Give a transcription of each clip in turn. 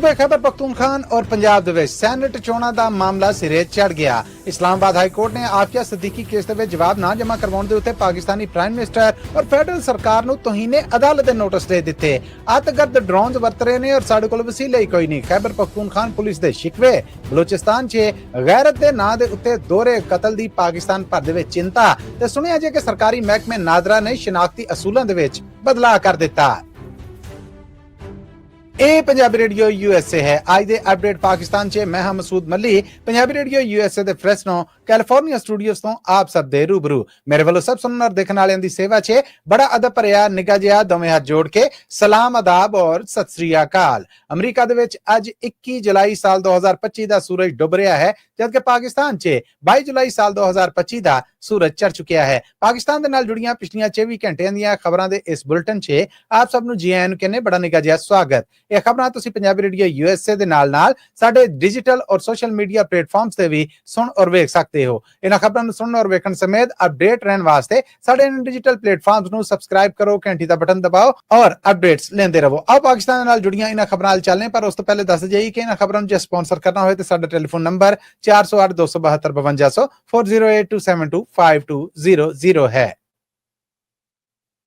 सूबे खैबर पख्तूनखान और पंजाब ਦੇ ਵਿੱਚ ਸੈਨੇਟ ਚੋਣਾਂ ਦਾ ਮਾਮਲਾ ਸਿਰੇ ਚੜ ਗਿਆ। ਇਸਲਾਮਾਬਾਦ ਹਾਈ ਕੋਰਟ ਨੇ ਆਫੀਆ ਸਦੀਕੀ ਕੇਸ ਦੇ ਵਿੱਚ ਜਵਾਬ ਨਾ ਜਮ੍ਹਾਂ ਕਰਵਾਉਣ ਦੇ ਉੱਤੇ ਪਾਕਿਸਤਾਨੀ ਪ੍ਰਾਈਮ ਮਿਨਿਸਟਰ ਔਰ ਫੈਡਰਲ ਸਰਕਾਰ ਨੂੰ ਤੋਹੀਨੇ ਅਦਾਲਤ ਦੇ ਨੋਟਿਸ ਦੇ ਦਿੱਤੇ। ਅੱਤਗਰਦ ਡਰੋਨਸ ਵਰਤ ਰਹੇ ਨੇ ਔਰ ਸਾਡੇ ਕੋਲ ਵਸੀਲੇ ਹੀ ਕੋਈ ਨਹੀਂ। ਖੈਬਰ ਪਖਤੂਨਖਾਨ ਪੁਲਿਸ ਦੇ ਸ਼ਿਕਵੇ, ਬਲੋਚਿਸਤਾਨ 'ਚ ਗੈਰਤ ਦੇ ਨਾਂ ਦੇ ਉੱਤੇ ਦੋਹਰੇ ਕਤਲ ਦੀ ਪਾਕਿਸਤਾਨ ਭਰ ਦੇ ਵਿੱਚ ਚਿੰਤਾ ਤੇ ਸੁਣਿਆ ਜੇ ਕਿ ਸਰਕਾਰੀ ਮਹਿਕਮੇ ਨਾਦਰਾ ਨੇ ਸ਼ਨਾਖਤੀ ਅਸੂਲਾਂ ਦੇ ਵਿੱਚ ਬਦਲਾਅ ਕਰ ਦਿੱਤਾ। ਇਹ ਪੰਜਾਬੀ ਰੇਡੀਓ USA ਹੈ। ਅੱਜ ਦੇ ਅਪਡੇਟ ਪਾਕਿਸਤਾਨ 'ਚ ਮੈਂ ਹਾਂ ਮਸੂਦ ਮੱਲੀ। ਪੰਜਾਬੀ ਰੇਡੀਓ USA ਦੇ ਫ੍ਰੈਸਨੋ ਕੈਲੀਫੋਰਨੀਆ ਸਟੂਡੀਓਜ਼ ਤੋਂ ਆਪ ਸਭ ਦੇ ਰੂਬਰੂ। ਮੇਰੇ ਵੱਲੋਂ ਸਭ ਸੁਣਨ ਔਰ ਦੇਖਣ ਵਾਲਿਆਂ ਦੀ ਸੇਵਾ 'ਚ ਬੜਾ ਅਦਬ ਭਰਿਆ ਨਿੱਘਾ ਜਿਹਾ ਦੋਵੇਂ ਹੱਥ ਜੋੜ ਕੇ ਸਲਾਮ ਆਦਾਬ ਔਰ ਸਤਿ ਸ੍ਰੀ ਅਕਾਲ। ਅਮਰੀਕਾ ਦੇ ਵਿੱਚ ਅੱਜ 21 ਜੁਲਾਈ ਸਾਲ 2025 ਦਾ ਸੂਰਜ ਡੁੱਬ ਰਿਹਾ ਹੈ, ਜਦਕਿ ਪਾਕਿਸਤਾਨ 'ਚ 22 ਜੁਲਾਈ ਸਾਲ 2025 ਦਾ ਸੂਰਜ ਚੜ ਚੁੱਕਿਆ ਹੈ। ਪਾਕਿਸਤਾਨ ਦੇ ਨਾਲ ਜੁੜੀਆਂ ਪਿਛਲੀਆਂ 24 ਘੰਟਿਆਂ ਦੀਆਂ ਖਬਰਾਂ ਦੇ ਇਸ ਬੁਲਟਨ 'ਚ ਆਪ ਸਭ ਨੂੰ ਜੀ ਆਇਆਂ ਨੂੰ ਕਹਿੰਦੇ ਬੜਾ ਨਿੱਘਾ ਜਿਹਾ ਸਵਾਗਤ। ਇਹ ਖਬਰਾਂ ਤੁਸੀਂ ਪੰਜਾਬੀ ਰੇਡੀਓ USA ਦੇ ਨਾਲ ਸਾਡੇ ਡਿਜੀਟਲ ਔਰ ਸੋਸ਼ਲ ਮੀਡੀਆ ਪਲੇਟਫਾਰਮਸ ਤੇ ਵੀ ਸੁਣ ਔਰ ਵੇਖ ਸਕਦੇ ਹੋ। ਇਹਨਾਂ ਖਬਰਾਂ ਨੂੰ ਸੁਣਨ ਔਰ ਵੇਖਣ ਸਮੇਤ ਅਪਡੇਟ ਰਹਿਣ ਵਾਸਤੇ ਸਾਡੇ ਇਹਨਾਂ ਡਿਜੀਟਲ ਪਲੇਟਫਾਰਮਸ ਨੂੰ ਸਬਸਕ੍ਰਾਈਬ ਕਰੋ, ਘੰਟੀ ਦਾ ਬਟਨ ਦਬਾਓ ਔਰ ਅਪਡੇਟਸ ਲੈਂਦੇ ਰਹੋ। ਆਓ ਪਾਕਿਸਤਾਨ ਦੇ ਨਾਲ ਜੁੜੀਆਂ ਇਹਨਾਂ ਖਬਰਾਂ ਨਾਲ ਚੱਲਦੇ ਪਰ ਉਸ ਤੋਂ ਪਹਿਲੇ ਦੱਸ ਜਾਈਏ ਕਿ ਇਹਨਾਂ ਖਬਰਾਂ ਨੂੰ ਜੇ ਸਪਾਂਸਰ ਕਰਨਾ ਹੋਵੇ ਤਾਂ ਸਾਡਾ ਟੈਲੀਫੋਨ ਨੰਬਰ 408272 5200 4082725200 ਹੈ।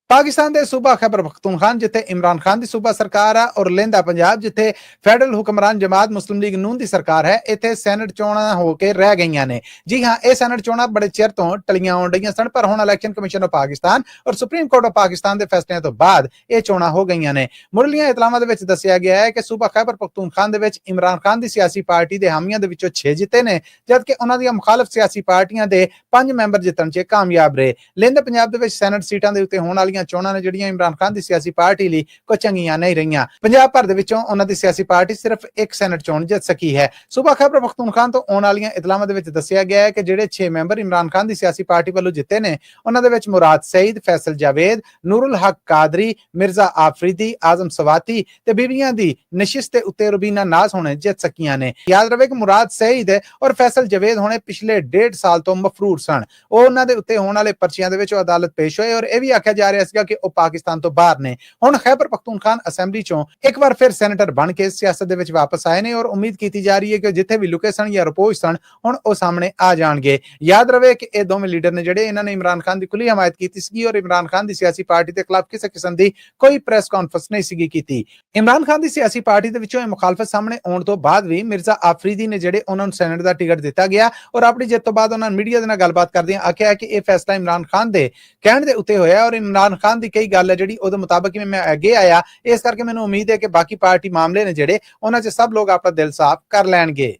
ਪਾਕਿਸਤਾਨ ਦੇ ਸੂਬਾ ਖੈਬਰ ਪਖਤੂਨਖਾਨ ਜਿੱਥੇ ਇਮਰਾਨ ਖਾਨ ਦੀ ਸੂਬਾ ਸਰਕਾਰ ਆ ਔਰ ਲਹਿੰਦਾ ਪੰਜਾਬ ਜਿੱਥੇ ਫੈਡਰਲ ਹੁਕਮਰਾਨ ਜਮਾਤ ਮੁਸਲਿਮ ਲੀਗ ਨੂਨ ਦੀ ਸਰਕਾਰ ਹੈ, ਇੱਥੇ ਸੈਨੇਟ ਚੋਣਾਂ ਹੋ ਕੇ ਰਹਿ ਗਈਆਂ ਨੇ। ਜੀ ਹਾਂ, ਇਹ ਸੈਨੇਟ ਚੋਣਾਂ ਬੜੇ ਚਿਰ ਤੋਂ ਟਲੀਆਂ ਆਉਣ ਰਹੀਆਂ ਸਨ, ਪਰ ਹੁਣ ਇਲੈਕਸ਼ਨ ਕਮਿਸ਼ਨ ਆਫ ਪਾਕਿਸਤਾਨ ਔਰ ਸੁਪਰੀਮ ਕੋਰਟ ਆਫ ਪਾਕਿਸਤਾਨ ਦੇ ਫੈਸਲਿਆਂ ਤੋਂ ਬਾਅਦ ਇਹ ਚੋਣਾਂ ਹੋ ਗਈਆਂ ਨੇ। ਮੁੱਢਲੀਆਂ ਇਤਲਾਮਾਂ ਦੇ ਵਿੱਚ ਦੱਸਿਆ ਗਿਆ ਹੈ ਕਿ ਸੂਬਾ ਖੈਬਰ ਪਖਤੂਨਖਾਨ ਦੇ ਵਿੱਚ ਇਮਰਾਨ ਖਾਨ ਦੀ ਸਿਆਸੀ ਪਾਰਟੀ ਦੇ ਹਾਮੀਆਂ ਦੇ ਵਿੱਚੋਂ 6 ਜਿੱਤੇ ਨੇ, ਜਦਕਿ ਉਹਨਾਂ ਦੀਆਂ ਮੁਖਾਲਫ ਸਿਆਸੀ ਪਾਰਟੀਆਂ ਦੇ 5 ਮੈਂਬਰ ਜਿੱਤਣ 'ਚ ਕਾਮਯਾਬ ਰਹੇ। ਲਹਿੰਦੇ ਪੰਜਾਬ ਦੇ ਵਿੱਚ ਸੈਨੇਟ ਸੀਟਾਂ ਦੇ ਉੱਤੇ ਹੋਣ ਵਾਲੀਆਂ ਚੋਣਾਂ ਨੇ ਜਿਹੜੀਆਂ ਇਮਰਾਨ ਖਾਨ ਦੀ ਸਿਆਸੀ ਪਾਰਟੀ ਲਈ ਕੋਈ ਚੰਗੀਆਂ ਨਹੀਂ ਰਹੀਆਂ। ਪੰਜਾਬ ਭਰ ਦੇ ਵਿੱਚੋਂ ਉਹਨਾਂ ਦੀ ਸਿਆਸੀ ਪਾਰਟੀ ਸਿਰਫ ਇੱਕ ਸੈਨੇਟ ਚੋਣ ਜਿੱਤ ਸਕੀ ਹੈ। ਸੂਬਾ ਖੈਬਰ ਪਖਤੂਨਖਾਨ ਤੋਂ ਆਉਣ ਵਾਲੀਆਂ ਇਤਲਾਮਾਂ ਦੇ ਵਿੱਚ ਦੱਸਿਆ ਗਿਆ ਹੈ ਕਿ ਜਿਹੜੇ 6 ਮੈਂਬਰ ਇਮਰਾਨ ਖਾਨ ਦੀ ਸਿਆਸੀ ਪਾਰਟੀ ਵੱਲੋਂ ਜਿੱਤੇ ਨੇ, ਉਹਨਾਂ ਦੇ ਵਿੱਚ ਮੁਰਾਦ ਸਈਦ, ਫੈਸਲ ਜਾਵੇਦ, ਨੂਰੁਲ ਹਕ ਕਾਦਰੀ, ਮਿਰਜ਼ਾ ਆਫਰੀਦੀ, ਆਜ਼ਮ ਸਵਾਤੀ ਤੇ ਬੀਬੀਆਂ ਦੀ ਨਸ਼ਿਸਤ ਦੇ ਉੱਤੇ ਰੁਬੀਨਾ ਨਾਜ਼ ਹੋਣੇ ਜਿੱਤ ਸਕੀਆਂ ਨੇ। ਯਾਦ ਰਵੇ ਕਿ ਮੁਰਾਦ ਸਈਦ ਔਰ ਫੈਸਲ ਜਾਵੇਦ ਹੋਣੇ ਪਿਛਲੇ 1.5 ਸਾਲ ਤੋਂ ਮਫਰੂਰ ਸਨ। ਉਹ ਉਹਨਾਂ ਦੇ ਉੱਤੇ ਹੋਣ ਵਾਲੇ ਪਰਚੀਆਂ ਦੇ ਵਿੱਚ ਅਦਾਲਤ ਪੇਸ਼ ਹੋਏ ਔਰ ਇਹ ਵੀ ਆਖਿਆ ਜਾ ਰਿਹਾ ਸੀਗਾ ਕਿ ਉਹ ਪਾਕਿਸਤਾਨ ਤੋਂ ਬਾਹਰ ਨੇ। ਹੁਣ ਖੈਬਰ ਪਖਤੂਨਖਾਨ ਅਸੈਂਬਲੀ ਚੋਂ ਇੱਕ ਵਾਰ ਫਿਰ ਸੈਨੇਟਰ ਬਣ ਕੇ ਸਿਆਸਤ ਦੇ ਵਿੱਚ ਵਾਪਸ ਆਏ ਨੇ ਔਰ ਉਮੀਦ ਕੀਤੀ ਜਾ ਰਹੀ ਹੈ ਕਿ ਜਿੱਥੇ ਵੀ ਲੁਕੇ ਸਨ ਜਾਂ ਰਪੋਸ਼ ਸਨ ਹੁਣ ਉਹ ਸਾਹਮਣੇ ਆ ਜਾਣਗੇ। ਯਾਦ ਰਵੇ ਕਿ ਇਹ ਦੋਵੇਂ ਲੀਡਰ ਨੇ ਜਿਹੜੇ ਇਹਨਾਂ ਨੇ ਇਮਰਾਨ ਖਾਨ ਦੀ ਖੁੱਲੀ ਹਮਾਇਤ ਕੀਤੀ ਸੀ ਔਰ ਇਮਰਾਨ ਖਾਨ ਦੀ ਸਿਆਸੀ ਪਾਰਟੀ ਦੇ ਖਿਲਾਫ ਕਿਸੇ ਕਿਸਮ ਦੀ ਕੋਈ ਪ੍ਰੈਸ ਕਾਨਫਰੰਸ ਨਹੀਂ ਸੀਗੀ ਕੀਤੀ। ਇਮਰਾਨ ਖਾਨ ਦੀ ਸਿਆਸੀ ਪਾਰਟੀ ਦੇ ਵਿੱਚੋਂ ਇਹ ਮੁਖਾਲਫਤ ਸਾਹਮਣੇ ਆਉਣ ਤੋਂ ਬਾਅਦ ਵੀ ਮਿਰਜ਼ਾ ਆਫਰੀਦੀ ਨੇ ਜਿਹੜੇ ਉਹਨਾਂ ਨੂੰ ਸੈਨੇਟ ਦਾ ਟਿਕਟ ਦਿੱਤਾ ਗਿਆ ਔਰ ਆਪਣੀ ਜਿੱਤ ਤੋਂ ਬਾਅਦ ਉਹਨਾਂ ਨੇ ਮੀਡੀਆ ਦੇ ਨਾਲ ਗੱਲਬਾਤ ਕਰਦਿਆਂ ਆਖਿਆ ਕਿ ਇਹ ਫੈਸਲਾ ਇਮਰਾਨ ਖਾਨ ਦੇ ਕਹਿਣ ਦੇ ਉੱਤੇ ਹੋਇਆ ਔਰ ਇਮਰਾਨ ਖਾਨ ਦੀ ਕਈ ਗੱਲ ਹੈ ਜਿਹੜੀ ਉਹਦੇ ਮੁਤਾਬਕ ਮੈਂ ਅੱਗੇ ਆਇਆ, ਇਸ ਕਰਕੇ ਮੈਨੂੰ ਉਮੀਦ ਹੈ ਕਿ ਬਾਕੀ ਪਾਰਟੀ ਮਾਮਲੇ ਨੇ ਜਿਹੜੇ ਉਹਨਾਂ 'ਚ ਸਭ ਲੋਕ ਆਪਣਾ ਦਿਲ ਸਾਫ਼ ਕਰ ਲੈਣਗੇ।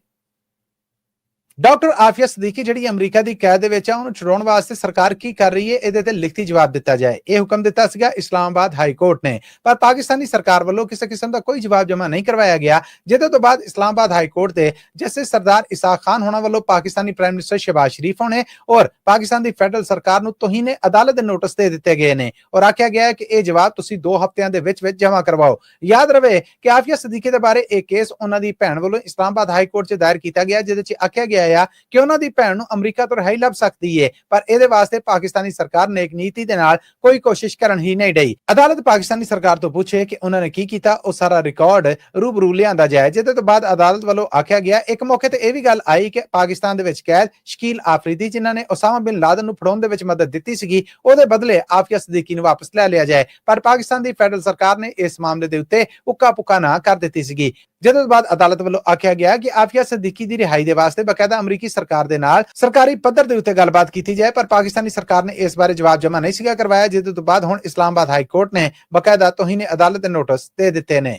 ਡਾਕਟਰ ਆਫੀਆ ਸਦੀਕੀ ਜਿਹੜੀ ਅਮਰੀਕਾ ਦੀ ਕੈਦ ਦੇ ਵਿੱਚ ਆ, ਉਹਨੂੰ ਛੁਡਾਉਣ ਵਾਸਤੇ ਸਰਕਾਰ ਕੀ ਕਰ ਰਹੀ ਹੈ ਇਹਦੇ ਤੇ ਲਿਖਤੀ ਜਵਾਬ ਦਿੱਤਾ ਜਾਏ, ਇਹ ਹੁਕਮ ਦਿੱਤਾ ਸੀਗਾ ਇਸਲਾਮਾਬਾਦ ਹਾਈ ਕੋਰਟ ਨੇ। ਪਰ ਪਾਕਿਸਤਾਨੀ ਸਰਕਾਰ ਵੱਲੋਂ ਕਿਸੇ ਕਿਸਮ ਦਾ ਕੋਈ ਜਵਾਬ ਜਮ੍ਹਾਂ ਨਹੀਂ ਕਰਵਾਇਆ ਗਿਆ, ਜਿਹਦੇ ਤੋਂ ਬਾਅਦ ਇਸਲਾਮਾਬਾਦ ਹਾਈ ਕੋਰਟ ਦੇ ਜਸਟਿਸ ਸਰਦਾਰ ਇਸਾਕ ਖਾਨ ਹੋਣਾ ਵੱਲੋਂ ਪਾਕਿਸਤਾਨੀ ਪ੍ਰਾਈਮ ਮਿਨਿਸਟਰ ਸ਼ਹਿਬਾਜ਼ ਸ਼ਰੀਫ ਹੋਣੇ ਔਰ ਪਾਕਿਸਤਾਨ ਦੀ ਫੈਡਰਲ ਸਰਕਾਰ ਨੂੰ ਤੋਹੀਨੇ ਅਦਾਲਤ ਦੇ ਨੋਟਿਸ ਦੇ ਦਿੱਤੇ ਗਏ ਨੇ ਔਰ ਆਖਿਆ ਗਿਆ ਹੈ ਕਿ ਇਹ ਜਵਾਬ ਤੁਸੀਂ 2 ਹਫ਼ਤਿਆਂ ਦੇ ਵਿੱਚ ਜਮ੍ਹਾਂ ਕਰਵਾਓ। ਯਾਦ ਰਵੇ ਕਿ ਆਫੀਆ ਸਦੀਕੀ ਦੇ ਬਾਰੇ ਇਹ ਕੇਸ ਉਹਨਾਂ ਦੀ ਭੈਣ ਵੱਲੋਂ ਇਸਲਾਮਾਬਾਦ ਹਾਈ ਕੋਰਟ 'ਚ ਦਾਇਰ ਕੀਤਾ ਗਿਆ, ਜਿਹਦੇ 'ਚ ਆਖਿਆ ਗਿਆ ਆ ਕਿ ਉਹਨਾਂ ਦੀ ਭੈਣ ਨੂੰ ਅਮਰੀਕਾ ਤੋਂ ਰਿਹਾਈ ਲੱਭ ਸਕਦੀ ਹੈ, ਪਰ ਇਹਦੇ ਵਾਸਤੇ ਪਾਕਿਸਤਾਨੀ ਸਰਕਾਰ ਨੇ ਇੱਕ ਨੀਤੀ ਦੇ ਨਾਲ ਕੋਈ ਕੋਸ਼ਿਸ਼ ਕਰਨ ਹੀ ਨਹੀਂ ਡਈ। ਅਦਾਲਤ ਪਾਕਿਸਤਾਨੀ ਸਰਕਾਰ ਤੋਂ ਪੁੱਛੇ ਕਿ ਉਹਨਾਂ ਨੇ ਕੀ ਕੀਤਾ, ਉਹ ਸਾਰਾ ਰਿਕਾਰਡ ਰੂਬਰੂ ਲਿਆਂਦਾ ਜਾਏ, ਜਿਹਦੇ ਤੋਂ ਬਾਅਦ ਅਦਾਲਤ ਵੱਲੋਂ ਆਖਿਆ ਗਿਆ ਇੱਕ ਮੌਕੇ ਤੇ ਇਹ ਵੀ ਗੱਲ ਆਈ ਕਿ ਪਾਕਿਸਤਾਨ ਦੇ ਵਿੱਚ ਕੈਦ ਸ਼ਕੀਲ ਆਫਰੀਦੀ ਜਿਨ੍ਹਾਂ ਨੇ ਉਸਾਮਾ ਬਿਨ ਲਾਦਨ ਨੂੰ ਫੜਾਉਣ ਦੇ ਵਿੱਚ ਮਦਦ ਦਿੱਤੀ ਸੀਗੀ, ਉਹਦੇ ਬਦਲੇ ਆਫੀਆ ਸਦੀਕੀ ਨੂੰ ਵਾਪਸ ਲੈ ਲਿਆ ਜਾਏ, ਪਰ ਪਾਕਿਸਤਾਨ ਦੀ ਫੈਡਰਲ ਸਰਕਾਰ ਨੇ ਇਸ ਮਾਮਲੇ ਦੇ ਉੱਤੇ ਉੱਕਾ ਪੁੱਕਾ ਨਾ ਕਰ ਦਿੱਤੀ ਸੀਗੀ। ਜਿਹਦੇ ਤੋਂ ਬਾਅਦ ਅਦਾਲਤ ਵੱਲੋਂ ਆਖਿਆ ਗਿਆ ਕਿ ਆਫੀਆ ਸਦੀਕੀ ਦੀ ਰਿਹਾਈ ਦੇ ਵਾਸਤੇ ਬਕਾਇਦਾ ਅਮਰੀਕੀ ਸਰਕਾਰ ਦੇ ਨਾਲ ਸਰਕਾਰੀ ਪੱਧਰ ਦੇ ਉੱਤੇ ਗੱਲਬਾਤ ਕੀਤੀ ਜਾਏ, ਪਰ ਪਾਕਿਸਤਾਨੀ ਸਰਕਾਰ ਨੇ ਇਸ ਬਾਰੇ ਜਵਾਬ ਜਮ੍ਹਾਂ ਨਹੀਂ ਸੀਗਾ ਕਰਵਾਇਆ, ਜਿਹਦੇ ਤੋਂ ਬਾਅਦ ਹੁਣ ਇਸਲਾਮਾਬਾਦ ਹਾਈ ਕੋਰਟ ਨੇ ਬਕਾਇਦਾ ਤੋਹੀਨੇ ਅਦਾਲਤ ਦੇ ਨੋਟਿਸ ਦੇ ਦਿੱਤੇ ਨੇ।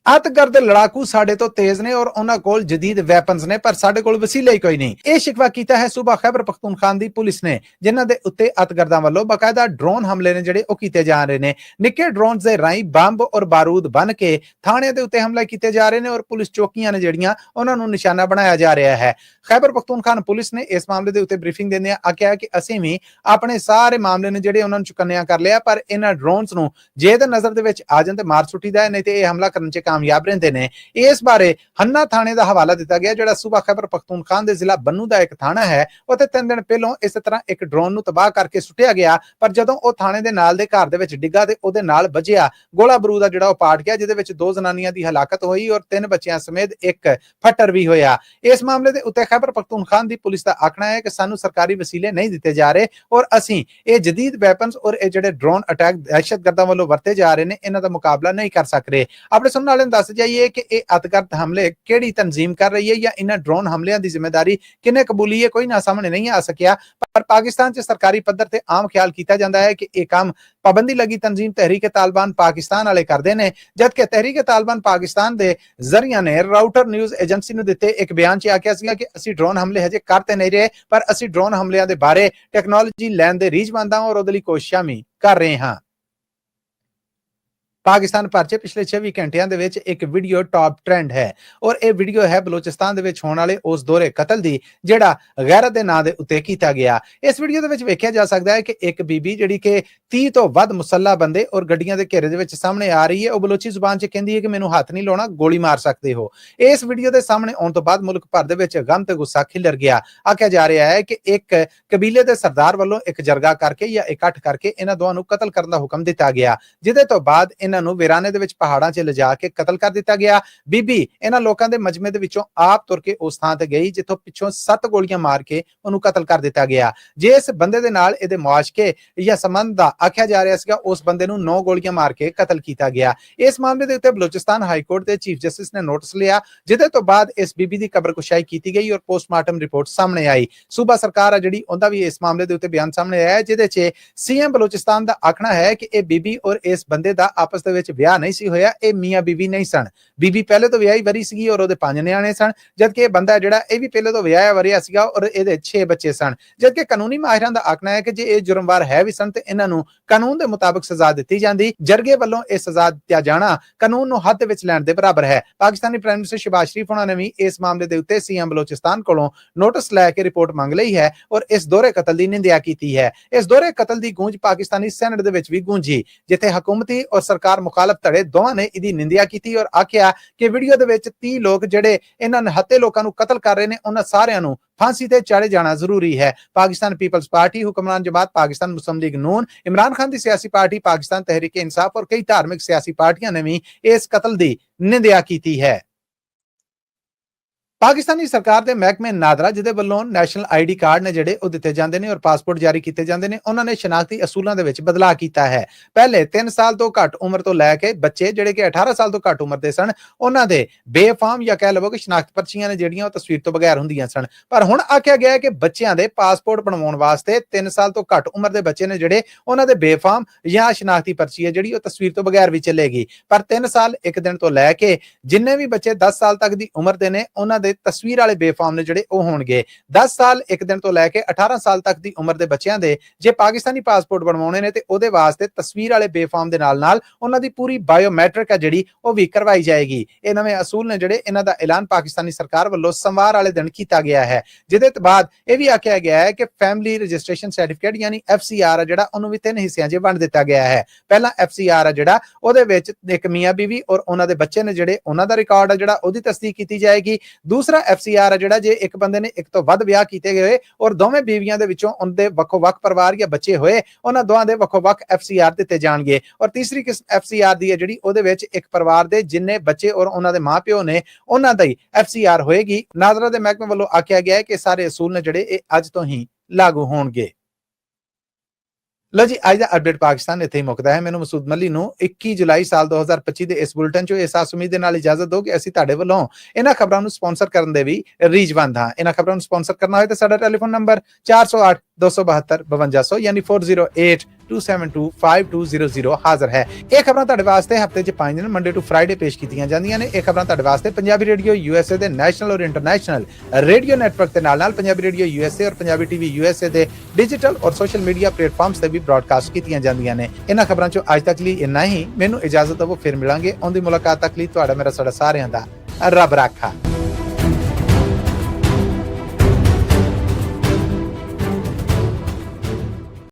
ਅੱਤਗਰਦ ਲੜਾਕੂ ਸਾਡੇ ਤੋਂ ਤੇਜ਼ ਨੇ ਔਰ ਉਹਨਾਂ ਕੋਲ ਜਦੀਦ ਵੈਪਨਸ ਨੇ, ਪਰ ਸਾਡੇ ਕੋਲ ਵਸੀਲੇ ਹੀ ਕੋਈ ਨਹੀਂ। ਇਹ ਸ਼ਿਕਵਾ ਕੀਤਾ ਹੈ ਸੂਬਾ ਖੈਬਰ ਪਖਤੂਨਖਾਨ ਦੀ ਪੁਲਿਸ ਨੇ, ਜਿਨ੍ਹਾਂ ਦੇ ਉੱਤੇ ਅੱਤਗਰਦਾਂ ਵੱਲੋਂ ਬਕਾਇਦਾ ਡਰੋਨ ਹਮਲੇ ਨੇ ਜਿਹੜੇ ਉਹ ਕੀਤੇ ਜਾ ਰਹੇ ਨੇ। ਨਿੱਕੇ ਡਰੋਨਸ ਦੇ ਰਾਹੀਂ ਬੰਬ ਔਰ ਬਾਰੂਦ ਬਨ ਕੇ ਥਾਣਿਆਂ ਦੇ ਉੱਤੇ ਹਮਲੇ ਕੀਤੇ ਜਾ ਰਹੇ ਨੇ ਔਰ ਪੁਲਿਸ ਚੌਕੀਆਂ ਨੇ ਜਿਹੜੀਆਂ ਉਹਨਾਂ ਨੂੰ ਨਿਸ਼ਾਨਾ ਬਣਾਇਆ ਜਾ ਰਿਹਾ ਹੈ। ਖੈਬਰ ਪਖਤੂਨਖਾਨ ਪੁਲਿਸ ਨੇ ਇਸ ਮਾਮਲੇ ਦੇ ਉੱਤੇ ਬਰੀਫਿੰਗ ਦਿੰਦਿਆਂ ਆਖਿਆ ਕਿ ਅਸੀਂ ਵੀ ਆਪਣੇ ਸਾਰੇ ਮਾਮਲੇ ਨੇ ਜਿਹੜੇ ਉਹਨਾਂ ਨੂੰ ਚੁਕੰਨਿਆ ਕਰ ਲਿਆ, ਪਰ ਇਹਨਾਂ ਡਰੋਨਸ ਨੂੰ ਜੇ ਤਾਂ ਨਜ਼ਰ ਦੇ ਵਿੱਚ ਆ ਜਾਣ ਤੇ ਮਾਰ ਸੁੱਟੀਦਾ ਹੈ, ਨਹੀਂ ਤੇ ਇਹ ਹਮਲਾ ਕਰਨ 'ਚ ਕਾਮਯਾਬ ਰਹਿੰਦੇ ਨੇ। ਇਸ ਬਾਰੇ ਹੰਨਾ ਥਾਣੇ ਦਾ ਹਵਾਲਾ ਦਿੱਤਾ ਗਿਆ, ਜਿਹੜਾ ਸੂਬਾ ਖੈਬਰ ਪਖਤੂਨਖਵਾ ਦੇ ਜ਼ਿਲ੍ਹਾ ਬੰਨੂ ਦਾ ਇੱਕ ਥਾਣਾ ਹੈ। ਉੱਥੇ 3 ਦਿਨ ਪਹਿਲਾਂ ਇਸੇ ਤਰ੍ਹਾਂ ਇੱਕ ਡਰੋਨ ਨੂੰ ਤਬਾਹ ਕਰਕੇ ਸੁੱਟਿਆ ਗਿਆ, ਪਰ ਜਦੋਂ ਉਹ ਥਾਣੇ ਦੇ ਨਾਲ ਦੇ ਘਰ ਦੇ ਵਿੱਚ ਡਿੱਗਾ ਤੇ ਉਹਦੇ ਨਾਲ ਵੱਜਿਆ, ਗੋਲਾ ਬਰੂਦ ਜਿਹੜਾ ਉਹ ਪਾਟ ਗਿਆ, ਜਿਹਦੇ ਵਿੱਚ 2 ਜ਼ਨਾਨੀਆਂ ਦੀ ਹਲਾਕਤ ਹੋਈ ਔਰ 3 ਬੱਚਿਆਂ ਸਮੇਤ ਇੱਕ ਫੱਟਰ ਵੀ ਹੋਇਆ। ਇਸ ਮਾਮਲੇ ਦੇ ਉੱਤੇ ਖੈਬਰ ਪਖਤੂਨਖਵਾ ਦੀ ਪੁਲਿਸ ਦਾ ਆਖਣਾ ਹੈ ਕਿ ਸਾਨੂੰ ਸਰਕਾਰੀ ਵਸੀਲੇ ਨਹੀਂ ਦਿੱਤੇ ਜਾ ਰਹੇ ਔਰ ਅਸੀਂ ਇਹ ਜਦੀਦ ਵੈਪਨਸ ਔਰ ਇਹ ਜਿਹੜੇ ਡਰੋਨ ਅਟੈਕ ਦਹਿਸ਼ਤਗਰਦਾਂ ਵੱਲੋਂ ਵਰਤੇ ਜਾ ਰਹੇ ਨੇ, ਇਹਨਾਂ ਦਾ ਮੁਕਾਬਲਾ ਨਹੀਂ ਕਰ ਸਕ ਰਹੇ। ਆਪਣੇ ਸੁਣਨ ਵਾਲਿਆਂ ਨੂੰ ਦੱਸ ਜਾਈਏ ਕਿ ਇਹ ਅਤਿਗਰਦ ਹਮਲੇ ਕਿਹੜੀ ਤਨਜ਼ੀਮ ਕਰ ਰਹੀ ਹੈ ਜਾਂ ਇਹਨਾਂ ਡਰੋਨ ਹਮਲਿਆਂ ਦੀ ਜ਼ਿੰਮੇਵਾਰੀ ਕਿਹਨੇ ਕਬੂਲੀ ਹੈ, ਕੋਈ ਨਾ ਸਾਹਮਣੇ ਨਹੀਂ ਆ ਸਕਿਆ। ਪਰ ਪਾਕਿਸਤਾਨ 'ਚ ਸਰਕਾਰੀ ਪੱਧਰ ਤੇ ਆਮ ਖਿਆਲ ਕੀਤਾ ਜਾਂਦਾ ਹੈ ਕਿ ਇਹ ਕੰਮ ਪਾਬੰਦੀ ਲੱਗੀ ਤਨਜ਼ੀਮ ਤਹਿਰੀਕ-ਏ-ਤਾਲਿਬਾਨ ਪਾਕਿਸਤਾਨ ਵਾਲੇ ਕਰਦੇ ਨੇ, ਜਦਕਿ ਤਹਿਰੀਕ-ਏ-ਤਾਲਿਬਾਨ ਪਾਕਿਸਤਾਨ ਦੇ ਜ਼ਰੀਆ ਨੇ ਰਾਊਟਰ ਨਿਊਜ਼ ਏਜੰਸੀ ਨੂੰ ਦਿੱਤੇ ਇੱਕ ਬਿਆਨ 'ਚ ਆਖਿਆ ਸੀਗਾ ਕਿ ਅਸੀਂ ਡਰੋਨ ਹਮਲੇ ਹਜੇ ਕਰ ਤੇ ਨਹੀਂ ਰਹੇ, ਪਰ ਅਸੀਂ ਡਰੋਨ ਹਮਲਿਆਂ ਦੇ ਬਾਰੇ ਟੈਕਨੋਲੋਜੀ ਲੈਣ ਦੇ ਰੀਝਮੰਦ ਹਾਂ ਔਰ ਉਹਦੇ ਲਈ ਕੋਸ਼ਿਸ਼ਾਂ ਵੀ ਕਰ ਰਹੇ ਹਾਂ। ਪਾਕਿਸਤਾਨ ਭਰ 'ਚ ਪਿਛਲੇ 24 ਘੰਟਿਆਂ ਦੇ ਵਿੱਚ ਇੱਕ ਵੀਡੀਓ ਟੌਪ ਟ੍ਰੈਂਡ ਹੈ ਔਰ ਇਹ ਵੀਡੀਓ ਹੈ ਬਲੋਚਿਸਤਾਨ ਦੇ ਵਿੱਚ ਹੋਣ ਵਾਲੇ ਉਸ ਦੋਹਰੇ ਕਤਲ ਦੀ, ਜਿਹੜਾ ਗੈਰਤ ਦੇ ਨਾਂ ਦੇ ਉੱਤੇ ਕੀਤਾ ਗਿਆ। ਇਸ ਵੀਡੀਓ ਦੇ ਵਿੱਚ ਵੇਖਿਆ ਜਾ ਸਕਦਾ ਹੈ ਕਿ ਇੱਕ ਬੀਬੀ ਜਿਹੜੀ ਕਿ 30 ਤੋਂ ਵੱਧ ਮੁਸੱਲਾ ਬੰਦੇ ਔਰ ਗੱਡੀਆਂ ਦੇ ਘੇਰੇ ਦੇ ਵਿੱਚ ਸਾਹਮਣੇ ਆ ਰਹੀ ਹੈ। ਉਹ ਬਲੋਚੀ ਜ਼ੁਬਾਨ 'ਚ ਕਹਿੰਦੀ ਹੈ ਕਿ ਮੈਨੂੰ ਹੱਥ ਨਹੀਂ ਲਾਉਣਾ, ਗੋਲੀ ਮਾਰ ਸਕਦੇ ਹੋ। ਇਸ ਵੀਡੀਓ ਦੇ ਸਾਹਮਣੇ ਆਉਣ ਤੋਂ ਬਾਅਦ ਮੁਲਕ ਭਰ ਦੇ ਵਿੱਚ ਗਮ ਤੇ ਗੁੱਸਾ ਖਿਲਰ ਗਿਆ। ਆਖਿਆ ਜਾ ਰਿਹਾ ਹੈ ਕਿ ਇੱਕ ਕਬੀਲੇ ਦੇ ਸਰਦਾਰ ਵੱਲੋਂ ਇੱਕ ਜਰਗਾ ਕਰਕੇ ਜਾਂ ਇਕੱਠ ਕਰਕੇ ਇਹਨਾਂ ਦੋਵਾਂ ਨੂੰ ਕਤਲ ਕਰਨ ਦਾ ਹੁਕਮ ਦਿੱਤਾ ਗਿਆ, ਜਿਹਦੇ ਤੋਂ ਬਾਅਦ ਇਹਨਾਂ ਨੂੰ ਵੀਰਾਨੇ ਦੇ ਵਿੱਚ ਪਹਾੜਾਂ 'ਚ ਲਿਜਾ ਕੇ ਕਤਲ ਕਰ ਦਿੱਤਾ ਗਿਆ। ਬੀਬੀ ਇਹਨਾਂ ਲੋਕਾਂ ਦੇ ਮਜਮੇ ਦੇ ਵਿੱਚੋਂ ਆਪ ਤੁਰ ਕੇ ਉਸ ਥਾਂ ਤੇ ਗਈ ਜਿੱਥੋਂ ਪਿੱਛੋਂ 7 ਗੋਲੀਆਂ ਮਾਰ ਕੇ ਉਹਨੂੰ ਕਤਲ ਕਰ ਦਿੱਤਾ ਗਿਆ। ਜਿਸ ਬੰਦੇ ਦੇ ਨਾਲ ਇਹਦੇ ਮੁਆਸ਼ਕੇ ਜਾਂ ਸੰਬੰਧ ਦਾ ਆਖਿਆ ਜਾ ਰਿਹਾ ਸੀਗਾ, ਉਸ ਬੰਦੇ ਨੂੰ 9 ਗੋਲੀਆਂ ਮਾਰ ਕੇ ਕਤਲ ਕੀਤਾ ਗਿਆ। ਇਸ ਮਾਮਲੇ ਦੇ ਉੱਤੇ ਬਲੋਚਿਸਤਾਨ ਹਾਈ ਕੋਰਟ ਦੇ ਚੀਫ ਜਸਟਿਸ ਨੇ ਨੋਟਿਸ ਲਿਆ, ਜਿਹਦੇ ਤੋਂ ਬਾਅਦ ਇਸ ਬੀਬੀ ਦੀ ਕਬਰਕੁਸ਼ਾਈ ਕੀਤੀ ਗਈ ਔਰ ਪੋਸਟਮਾਰਟਮ ਰਿਪੋਰਟ ਸਾਹਮਣੇ ਆਈ। ਸੂਬਾ ਸਰਕਾਰ ਆ ਜਿਹੜੀ, ਉਹਦਾ ਵੀ ਇਸ ਮਾਮਲੇ ਦੇ ਉੱਤੇ ਬਿਆਨ ਸਾਹਮਣੇ ਆਇਆ, ਜਿਹਦੇ 'ਚ ਸੀਐਮ ਬਲੋਚਿਸਤਾਨ ਦਾ ਆਖਣਾ ਹੈ ਕਿ ਇਹ ਬੀਬੀ ਔਰ ਇਸ ਬੰਦੇ ਦਾ ਆਪਸ ਦੇ ਵਿੱਚ ਵਿਆਹ ਨਹੀਂ ਸੀ ਹੋਇਆ, ਇਹ ਮੀਆਂ ਬੀਬੀ ਨਹੀਂ ਸਨ। ਬੀਬੀ ਪਹਿਲੇ ਤੋਂ ਵਿਆਹੀ ਵਰੀ ਸੀਗੀ ਔਰ ਉਹਦੇ 5 ਨਿਆਣੇ ਸਨ, ਜਦਕਿ ਇਹ ਬੰਦਾ ਜਿਹੜਾ ਇਹ ਵੀ ਪਹਿਲੇ ਤੋਂ ਵਿਆਹਿਆ ਵਰਿਆ ਸੀਗਾ ਔਰ ਇਹਦੇ 6 ਬੱਚੇ ਸਨ। ਜਦਕਿ ਕਾਨੂੰਨੀ ਮਾਹਿਰਾਂ ਦਾ ਆਖਣਾ ਹੈ ਕਿ ਜੇ ਇਹ ਜੁਰਮਵਾਰ ਹੈ ਵੀ ਸਨ ਤੇ ਇਹਨਾਂ ਨੂੰ ਕਾਨੂੰਨ ਦੇ ਮੁਤਾਬਕ ਸਜ਼ਾ ਦਿੱਤੀ ਜਾਂਦੀ। ਜਰਗੇ ਵੱਲੋਂ ਇਹ ਸਜ਼ਾ ਦਿੱਤਾ ਜਾਣਾ ਕਾਨੂੰਨ ਨੂੰ ਹੱਥ ਵਿੱਚ ਲੈਣ ਦੇ ਬਰਾਬਰ ਹੈ। ਪਾਕਿਸਤਾਨੀ ਪ੍ਰਾਈਮ ਮਿਨਿਸਟਰ ਸ਼ਹਿਬਾਜ਼ ਸ਼ਰੀਫ ਉਹਨਾਂ ਨੇ ਵੀ ਇਸ ਮਾਮਲੇ ਦੇ ਉੱਤੇ ਸੀਐਮ ਬਲੋਚਿਸਤਾਨ ਕੋਲੋਂ ਨੋਟਿਸ ਲੈ ਕੇ ਰਿਪੋਰਟ ਮੰਗ ਲਈ ਹੈ ਔਰ ਇਸ ਦੋਹਰੇ ਕਤਲ ਦੀ ਨਿੰਦਿਆ ਕੀਤੀ ਹੈ। ਇਸ ਦੋਹਰੇ ਕਤਲ ਦੀ ਗੂੰਜ ਪਾਕਿਸਤਾਨੀ ਸੈਨੇਟ ਦੇ ਵਿੱਚ ਵੀ ਗੂੰਜੀ, ਜਿੱਥੇ ਹਕੂਮਤੀ ਔਰ ਸਰਕਾਰ ਮੁਖਾਲਫ ਧੜੇ ਦੋਵਾਂ ਨੇ ਇਹਦੀ ਨਿੰਦਿਆ ਕੀਤੀ ਔਰ ਆਖਿਆ ਕਿ ਵੀਡੀਓ ਦੇ ਵਿੱਚ 30 ਲੋਕ ਜਿਹੜੇ ਇਹਨਾਂ ਨਿਹੱਥੇ ਲੋਕਾਂ ਨੂੰ ਕਤਲ ਕਰ ਰਹੇ ਨੇ, ਉਹਨਾਂ ਸਾਰਿਆਂ ਨੂੰ फांसी ते चाढ़े जाना जरूरी है। पाकिस्तान पीपल्स पार्टी, हुक्मरान जमात, पाकिस्तान मुस्लिम लीग नून, इमरान खान की सियासी पार्टी, पाकिस्तान तहरीक इंसाफ और कई धार्मिक सियासी पार्टियां ने भी इस कतल की निंदा की है। पाकिस्तानी सरकार ਦੇ ਮਹਿਕਮੇ ਨਾਦਰਾ ਜਿਹਦੇ ਵੱਲੋਂ ਨੈਸ਼ਨਲ ਆਈਡੀ ਕਾਰਡ ਨੇ ਜਿਹੜੇ ਉਹ ਦਿੱਤੇ ਜਾਂਦੇ ਨੇ ਔਰ ਪਾਸਪੋਰਟ ਜਾਰੀ ਕੀਤੇ ਜਾਂਦੇ ਨੇ, ਉਹਨਾਂ ਨੇ ਸ਼ਨਾਖਤੀ ਅਸੂਲਾਂ ਦੇ ਵਿੱਚ ਬਦਲਾਅ ਕੀਤਾ ਹੈ। ਪਹਿਲੇ 3 ਸਾਲ ਤੋਂ ਘੱਟ ਉਮਰ ਤੋਂ ਲੈ ਕੇ ਬੱਚੇ ਜਿਹੜੇ ਕਿ 18 ਸਾਲ ਤੋਂ ਘੱਟ ਉਮਰ ਦੇ ਸਨ, ਉਹਨਾਂ ਦੇ ਬੇਫਾਮ ਜਾਂ ਕਹਿ ਲਵੋ ਕਿ ਸ਼ਨਾਖਤ ਪਰਚੀਆਂ ਨੇ ਜਿਹੜੀਆਂ ਉਹ ਤਸਵੀਰ ਤੋਂ ਬਗੈਰ ਹੁੰਦੀਆਂ ਸਨ। ਪਰ ਹੁਣ ਆਖਿਆ ਗਿਆ ਹੈ ਕਿ ਬੱਚਿਆਂ ਦੇ ਪਾਸਪੋਰਟ ਬਣਵਾਉਣ ਵਾਸਤੇ 3 ਸਾਲ ਤੋਂ ਘੱਟ ਉਮਰ ਦੇ ਬੱਚੇ ਨੇ ਜਿਹੜੇ, ਉਹਨਾਂ ਦੇ ਬੇਫਾਮ ਜਾਂ ਸ਼ਨਾਖਤੀ ਪਰਚੀ ਹੈ ਜਿਹੜੀ ਉਹ ਤਸਵੀਰ ਤੋਂ ਬਗੈਰ ਵੀ ਚੱਲੇਗੀ। ਪਰ 3 ਸਾਲ 1 ਦਿਨ ਤੋਂ ਲੈ ਕੇ ਜਿੰਨੇ ਵੀ ਬੱਚੇ 10 ਸਾਲ ਤੱਕ ਦੀ ਉਮਰ ਦੇ ਨੇ, ਉਹਨਾਂ ਦੇ ਤਸਵੀਰ ਵਾਲੇ ਬੇਫਾਮ ਨੇ ਜਿਹੜੇ ਉਹ ਹੋਣਗੇ। 10 ਸਾਲ 1 ਦਿਨ ਤੋਂ ਲੈ ਕੇ 18 ਸਾਲ ਤੱਕ ਦੀ ਉਮਰ ਦੇ ਬੱਚਿਆਂ ਦੇ ਜੇ ਪਾਕਿਸਤਾਨੀ ਪਾਸਪੋਰਟ ਬਣਵਾਉਣੇ ਨੇ ਤੇ ਉਹਦੇ ਵਾਸਤੇ ਤਸਵੀਰ ਵਾਲੇ ਬੇਫਾਮ ਦੇ ਨਾਲ ਉਹਨਾਂ ਦੀ ਪੂਰੀ ਬਾਇਓਮੈਟ੍ਰਿਕ ਹੈ ਜਿਹੜੀ ਉਹ ਵੀ ਕਰਵਾਈ ਜਾਏਗੀ। ਇਹ ਨਵੇਂ ਅਸੂਲ ਨੇ ਜਿਹੜੇ, ਇਹਨਾਂ ਦਾ ਐਲਾਨ ਪਾਕਿਸਤਾਨੀ ਸਰਕਾਰ ਵੱਲੋਂ ਸੋਮਵਾਰ ਵਾਲੇ ਦਿਨ ਕੀਤਾ ਗਿਆ ਹੈ, ਜਿਹਦੇ ਤੋਂ ਬਾਅਦ ਇਹ ਵੀ ਆਖਿਆ ਗਿਆ ਹੈ ਕਿ ਫੈਮਿਲੀ ਰਜਿਸਟ੍ਰੇਸ਼ਨ ਸਰਟੀਫਿਕੇਟ ਯਾਨੀ FCR ਜਿਹੜਾ ਉਹਨੂੰ ਵੀ 3 ਹਿੱਸਿਆਂ 'ਚ ਵੰਡ ਦਿੱਤਾ ਗਿਆ ਹੈ। ਪਹਿਲਾ FCR ਹੈ ਜਿਹੜਾ ਉਹਦੇ ਵਿੱਚ ਇੱਕ ਮੀਆਂ ਬੀਵੀ ਔਰ ਉਹਨਾਂ ਦੇ ਬੱਚੇ ਨੇ ਜਿਹੜੇ, ਉਹਨਾਂ ਦਾ ਰਿਕਾਰਡ ਹੈ ਜਿਹੜਾ ਉਹਦੀ ਤਸਦੀਕ ਕੀਤੀ ਜਾਏਗੀ। ਦੂਸਰਾ FCR ਹੈ ਜਿਹੜਾ ਜੇ ਇੱਕ ਬੰਦੇ ਨੇ 1 ਤੋਂ ਵੱਧ ਵਿਆਹ ਕੀਤੇ ਗਏ ਔਰ ਦੋਵੇਂ ਬੀਵੀਆਂ ਦੇ ਵਿੱਚੋਂ ਉਹਦੇ ਵੱਖੋ-ਵੱਖ ਪਰਿਵਾਰ ਜਾਂ ਬੱਚੇ ਹੋਏ, ਉਹਨਾਂ ਦੋਵਾਂ ਦੇ ਵੱਖੋ-ਵੱਖ FCR ਦਿੱਤੇ ਜਾਣਗੇ। ਔਰ ਤੀਸਰੀ ਕਿਸਮ FCR ਦੀ ਹੈ ਜਿਹੜੀ ਉਹਦੇ ਵਿੱਚ ਇੱਕ ਪਰਿਵਾਰ ਦੇ ਜਿੰਨੇ ਬੱਚੇ ਔਰ ਉਹਨਾਂ ਦੇ ਮਾਂ-ਪਿਓ ਨੇ ਉਹਨਾਂ ਦਾ ਹੀ FCR ਹੋਏਗੀ। ਨਾਜ਼ਰਾ ਦੇ ਮਹਿਕਮੇ ਵੱਲੋਂ ਆਖਿਆ ਗਿਆ ਹੈ ਕਿ ਸਾਰੇ ਅਸੂਲ ਨੇ ਜਿਹੜੇ ਇਹ ਅੱਜ ਤੋਂ ਹੀ ਲਾਗੂ ਹੋਣਗੇ। ਲੋ ਜੀ, ਅੱਜ ਦਾ ਅਪਡੇਟ ਪਾਕਿਸਤਾਨ ਇੱਥੇ ਹੀ ਮੁੱਕਦਾ ਹੈ। ਮੈਨੂੰ ਮਸੂਦ ਮੱਲੀ ਨੂੰ 21 ਜੁਲਾਈ ਸਾਲ 2025 ਦੇ ਇਸ ਬੁਲੇਟਿਨ 'ਚੋਂ ਇਸ ਆਸ ਉਮੀਦ ਦੇ ਨਾਲ ਇਜਾਜ਼ਤ ਦਿਓ ਕਿ ਅਸੀਂ ਤੁਹਾਡੇ ਵੱਲੋਂ ਇਹਨਾਂ ਖਬਰਾਂ ਨੂੰ ਸਪਾਂਸਰ ਕਰਨ ਦੇ ਵੀ ਰੀਝਵੰਦ ਹਾਂ। ਇਹਨਾਂ ਖਬਰਾਂ ਨੂੰ ਸਪਾਂਸਰ ਕਰਨਾ ਹੋਏ ਤਾਂ ਸਾਡਾ ਟੈਲੀਫੋਨ ਨੰਬਰ 408 272 5200 ਯਾਨੀ 4082725200 ਹਾਜ਼ਰ ਹੈ। ਇਹ ਖਬਰਾਂ ਤੁਹਾਡੇ ਵਾਸਤੇ ਹਫਤੇ 'ਚ 5 ਦਿਨ ਮੰਡੇ ਟੂ ਫਰਾਈਡੇ ਪੇਸ਼ ਕੀਤੀਆਂ ਜਾਂਦੀਆਂ ਨੇ। ਇਹ ਖਬਰਾਂ ਤੁਹਾਡੇ ਵਾਸਤੇ ਪੰਜਾਬੀ ਰੇਡੀਓ USA ਦੇ ਨੈਸ਼ਨਲ ਔਰ ਇੰਟਰਨੈਸ਼ਨਲ ਰੇਡੀਓ ਨੈਟਵਰਕ ਦੇ ਨਾਲ ਪੰਜਾਬੀ ਰੇਡੀਓ USA ਔਰ ਪੰਜਾਬੀ TV USA ਦੇ ਡਿਜੀਟਲ ਔਰ ਸੋਸ਼ਲ ਮੀਡੀਆ ਪਲੇਟਫਾਰਮਸ ਤੇ ਵੀ ਬ੍ਰਾਡਕਾਸਟ ਕੀਤੀਆਂ ਜਾਂਦੀਆਂ ਨੇ। ਇਹਨਾਂ ਖਬਰਾਂ 'ਚੋਂ ਅੱਜ ਤੱਕ ਲਈ ਇੰਨਾ ਹੀ। ਮੈਨੂੰ ਇਜਾਜ਼ਤ ਦਿਓ, ਫਿਰ ਮਿਲਾਂਗੇ। ਆਉਂਦੀ ਮੁਲਾਕਾਤ ਤੱਕ ਲਈ ਤੁਹਾਡਾ ਮੇਰਾ ਸਾਡਾ ਸਾਰਿਆਂ ਦਾ ਰੱਬ ਰਾਖਾ।